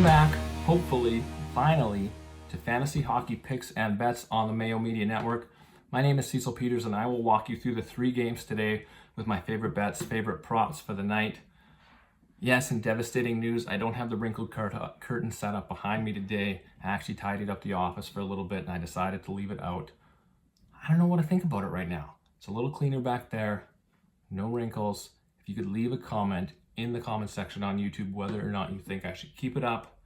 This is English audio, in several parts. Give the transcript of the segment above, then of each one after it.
Welcome back, hopefully, finally, to Fantasy Hockey Picks and Bets on the Mayo Media Network. My name is Cecil Peters, and I will walk you through the 3 games today with my favorite bets, favorite props for the night. Yes, in devastating news, I don't have the wrinkled curtain set up behind me today. I actually tidied up the office for a little bit, and I decided to leave it out. I don't know what to think about it right now. It's a little cleaner back there, no wrinkles. If you could leave a comment in the comment section on YouTube whether or not you think I should keep it up,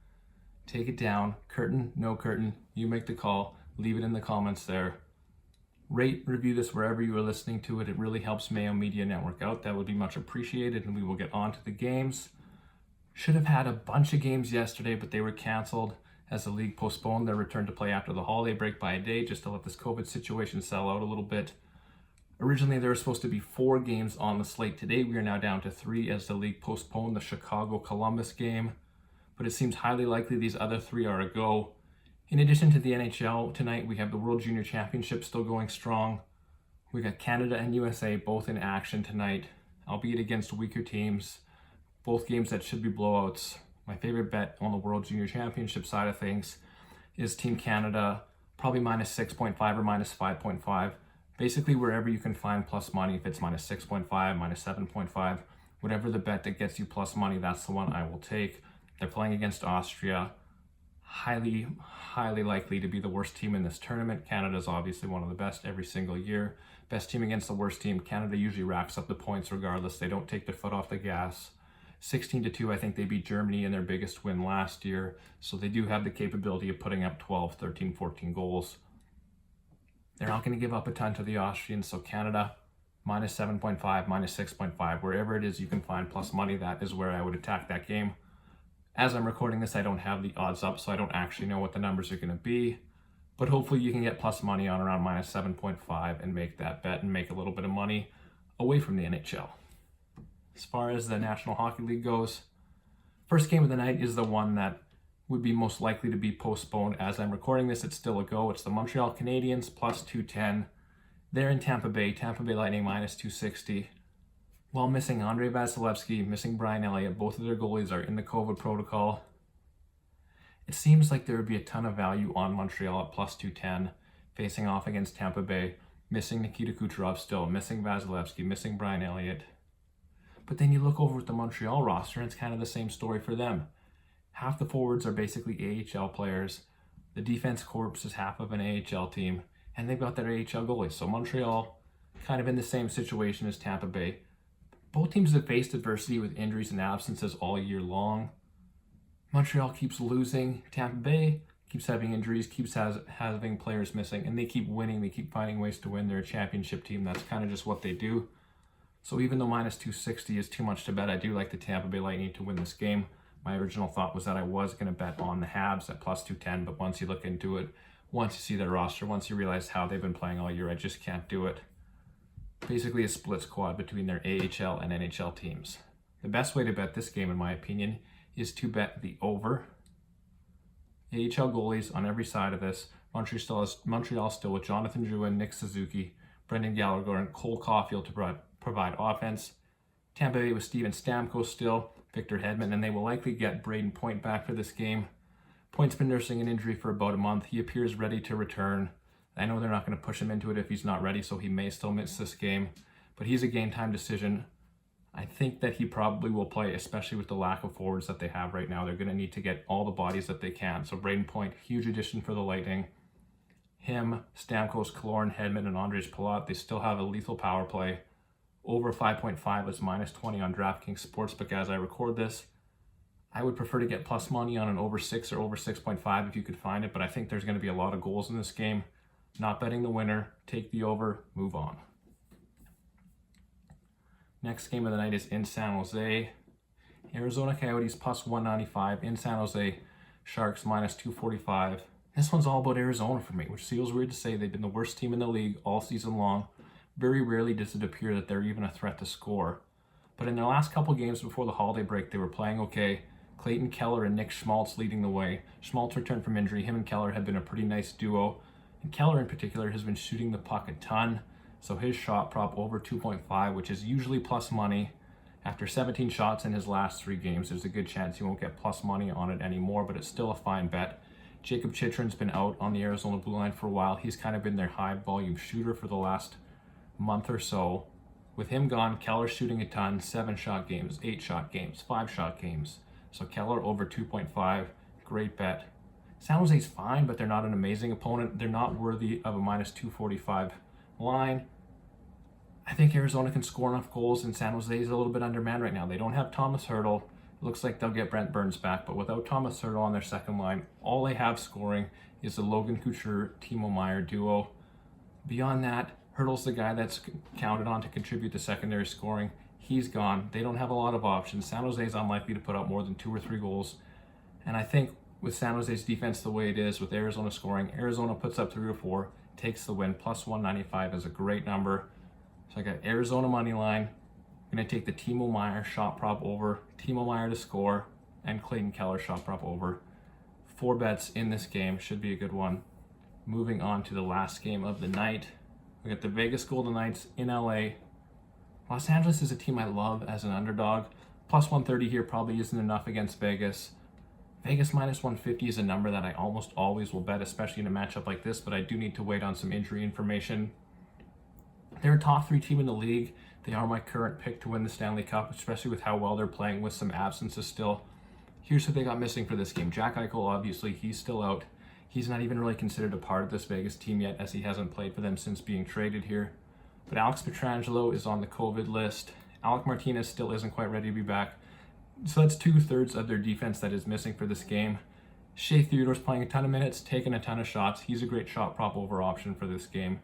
take it down, curtain, no curtain, you make the call, leave it in the comments there. Rate, review this wherever you are listening to it. It really helps Mayo Media Network out. That would be much appreciated, and we will get on to the games. Should have had a bunch of games yesterday, but they were canceled as the league postponed their return to play after the holiday break by a day just to let this COVID situation settle out a little bit. Originally, there were supposed to be 4 games on the slate today. We are now down to 3 as the league postponed the Chicago-Columbus game, but it seems highly likely these other 3 are a go. In addition to the NHL, tonight we have the World Junior Championship still going strong. We got Canada and USA both in action tonight, albeit against weaker teams. Both games that should be blowouts. My favorite bet on the World Junior Championship side of things is Team Canada, probably minus 6.5 or minus 5.5. Basically wherever you can find plus money, if it's minus 6.5, minus 7.5, whatever the bet that gets you plus money, that's the one I will take. They're playing against Austria. Highly likely to be the worst team in this tournament. Canada's obviously one of the best every single year. Best team against the worst team. Canada usually racks up the points regardless. They don't take their foot off the gas. 16-2, I think they beat Germany in their biggest win last year. So they do have the capability of putting up 12, 13, 14 goals. They're not going to give up a ton to the Austrians. So Canada, minus 7.5, minus 6.5, wherever it is you can find plus money, that is where I would attack that game. As I'm recording this, I don't have the odds up, so I don't actually know what the numbers are going to be. But hopefully you can get plus money on around minus 7.5 and make that bet and make a little bit of money away from the NHL. As far as the National Hockey League goes, first game of the night is the one that would be most likely to be postponed. As I'm recording this, it's still a go. It's the Montreal Canadiens plus 210. They're in Tampa Bay Lightning minus 260. While missing Andrei Vasilevskiy, missing Brian Elliott, both of their goalies are in the COVID protocol. It seems like there would be a ton of value on Montreal at plus 210, facing off against Tampa Bay, missing Nikita Kucherov still, missing Vasilevskiy, missing Brian Elliott. But then you look over at the Montreal roster, and it's kind of the same story for them. Half the forwards are basically AHL players. The defense corps is half of an AHL team, and they've got their AHL goalies. So Montreal, kind of in the same situation as Tampa Bay. Both teams have faced adversity with injuries and absences all year long. Montreal keeps losing. Tampa Bay keeps having injuries, keeps having players missing, and they keep winning. They keep finding ways to win. They're a championship team. That's kind of just what they do. So even though minus 260 is too much to bet, I do like the Tampa Bay Lightning to win this game. My original thought was that I was going to bet on the Habs at plus 210, but once you look into it, once you see their roster, once you realize how they've been playing all year, I just can't do it. Basically a split squad between their AHL and NHL teams. The best way to bet this game, in my opinion, is to bet the over. AHL goalies on every side of this. Montreal still with Jonathan Drouin, Nick Suzuki, Brendan Gallagher, and Cole Caulfield to provide offense. Tampa Bay with Steven Stamkos still, Victor Hedman, and they will likely get Braden Point back for this game. Point's been nursing an injury for about a month. He appears ready to return. I know they're not going to push him into it if he's not ready, so he may still miss this game. But he's a game time decision. I think that he probably will play, especially with the lack of forwards that they have right now. They're going to need to get all the bodies that they can. So Braden Point, huge addition for the Lightning. Him, Stamkos, Killorn, Hedman, and Andrej Palat, they still have a lethal power play. Over 5.5 is minus 20 on DraftKings Sportsbook as I record this. I would prefer to get plus money on an over 6 or over 6.5 if you could find it, but I think there's going to be a lot of goals in this game. Not betting the winner, take the over, move on. Next game of the night is in San Jose. Arizona Coyotes plus 195, in San Jose, Sharks minus 245. This one's all about Arizona for me, which feels weird to say. They've been the worst team in the league all season long. Very rarely does it appear that they're even a threat to score. But in their last couple games before the holiday break, they were playing okay. Clayton Keller and Nick Schmaltz leading the way. Schmaltz returned from injury. Him and Keller have been a pretty nice duo. And Keller in particular has been shooting the puck a ton. So his shot prop over 2.5, which is usually plus money. After 17 shots in his last 3 games, there's a good chance he won't get plus money on it anymore, but it's still a fine bet. Jacob Chychrun's been out on the Arizona blue line for a while. He's kind of been their high volume shooter for the last month or so. With him gone, Keller's shooting a ton, 7-shot games, 8-shot games, 5-shot games. So Keller over 2.5, great bet. San Jose's fine, but they're not an amazing opponent. They're not worthy of a minus 245 line. I think Arizona can score enough goals, and San Jose is a little bit undermanned right now. They don't have Thomas Hertl. It looks like they'll get Brent Burns back, but without Thomas Hertl on their second line, all they have scoring is the Logan Couture-Timo Meier duo. Beyond that, Hertl's the guy that's counted on to contribute to secondary scoring. He's gone. They don't have a lot of options. San Jose is unlikely to put up more than 2 or 3 goals. And I think with San Jose's defense the way it is, with Arizona scoring, Arizona puts up 3 or 4, takes the win. Plus 195 is a great number. So I got Arizona money line. I'm going to take the Timo Meier shot prop over, Timo Meier to score, and Clayton Keller shot prop over. 4 bets in this game, should be a good one. Moving on to the last game of the night. We got the Vegas Golden Knights in LA. Los Angeles is a team I love as an underdog. Plus 130 here probably isn't enough against Vegas. Vegas minus 150 is a number that I almost always will bet, especially in a matchup like this, but I do need to wait on some injury information. They're a top 3 team in the league. They are my current pick to win the Stanley Cup, especially with how well they're playing with some absences still. Here's what they got missing for this game. Jack Eichel, obviously, he's still out. He's not even really considered a part of this Vegas team yet, as he hasn't played for them since being traded here. But Alex Pietrangelo is on the COVID list. Alec Martinez still isn't quite ready to be back. So that's 2/3 of their defense that is missing for this game. Shea Theodore's playing a ton of minutes, taking a ton of shots. He's a great shot prop over option for this game.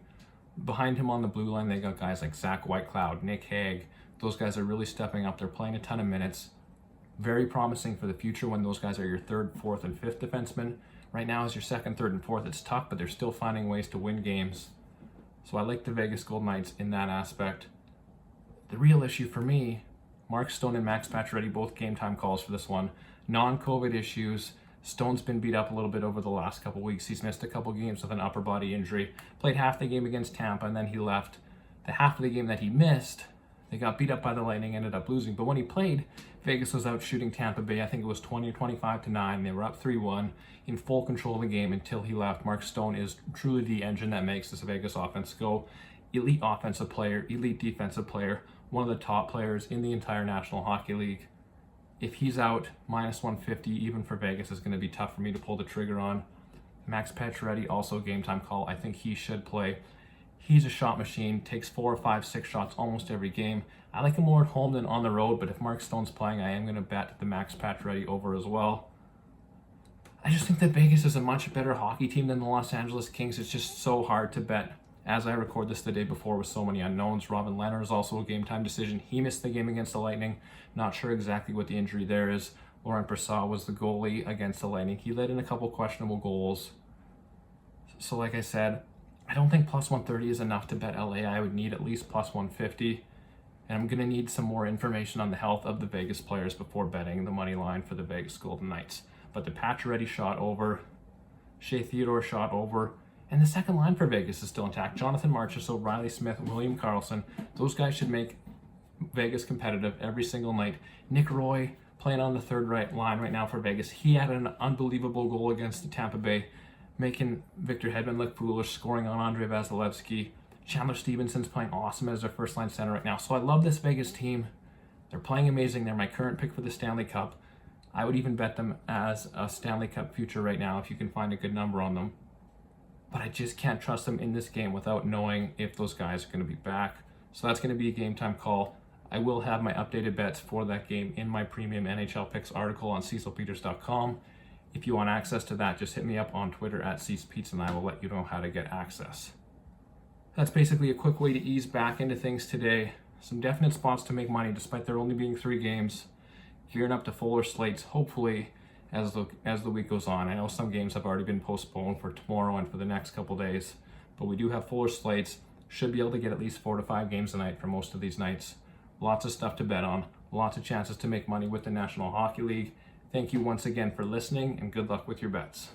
Behind him on the blue line, they got guys like Zach Whitecloud, Nick Hague. Those guys are really stepping up. They're playing a ton of minutes. Very promising for the future when those guys are your 3rd, 4th, and 5th defensemen. Right now, as your 2nd, 3rd, and 4th, it's tough, but they're still finding ways to win games. So I like the Vegas Golden Knights in that aspect. The real issue for me, Mark Stone and Max Pacioretty, both game time calls for this one. Non-COVID issues. Stone's been beat up a little bit over the last couple weeks. He's missed a couple games with an upper body injury. Played half the game against Tampa, and then he left. The half of the game that he missed, they got beat up by the Lightning, ended up losing. But when he played, Vegas was out shooting Tampa Bay. I think it was 20 or 25-9. They were up 3-1 in full control of the game until he left. Mark Stone is truly the engine that makes this Vegas offense go. Elite offensive player, elite defensive player, one of the top players in the entire National Hockey League. If he's out, minus 150, even for Vegas, is going to be tough for me to pull the trigger on. Max Pacioretty, also game time call. I think he should play. He's a shot machine, takes 4 or 5, 6 shots almost every game. I like him more at home than on the road, but if Mark Stone's playing, I am going to bet the Max Pacioretty over as well. I just think that Vegas is a much better hockey team than the Los Angeles Kings. It's just so hard to bet. As I record this the day before with so many unknowns, Robin Lehner is also a game time decision. He missed the game against the Lightning. Not sure exactly what the injury there is. Laurent Brossoit was the goalie against the Lightning. He let in a couple questionable goals. So like I said, I don't think plus 130 is enough to bet LA. I would need at least plus 150. And I'm going to need some more information on the health of the Vegas players before betting the money line for the Vegas Golden Knights. But the Pacioretty shot over, Shea Theodore shot over, and the second line for Vegas is still intact. Jonathan Marchessault, Riley Smith, William Karlsson. Those guys should make Vegas competitive every single night. Nick Roy playing on the third line right now for Vegas. He had an unbelievable goal against the Tampa Bay, making Victor Hedman look foolish, scoring on Andrei Vasilevsky. Chandler Stevenson's playing awesome as their first line center right now. So I love this Vegas team. They're playing amazing. They're my current pick for the Stanley Cup. I would even bet them as a Stanley Cup future right now if you can find a good number on them. But I just can't trust them in this game without knowing if those guys are going to be back. So that's going to be a game time call. I will have my updated bets for that game in my premium NHL Picks article on cecilpeters.com. If you want access to that, just hit me up on Twitter at CecPeets and I will let you know how to get access. That's basically a quick way to ease back into things today. Some definite spots to make money despite there only being 3 games. Gearing up to fuller slates, hopefully, as the week goes on. I know some games have already been postponed for tomorrow and for the next couple days, but we do have fuller slates. Should be able to get at least 4 to 5 games a night for most of these nights. Lots of stuff to bet on, lots of chances to make money with the National Hockey League. Thank you once again for listening, and good luck with your bets.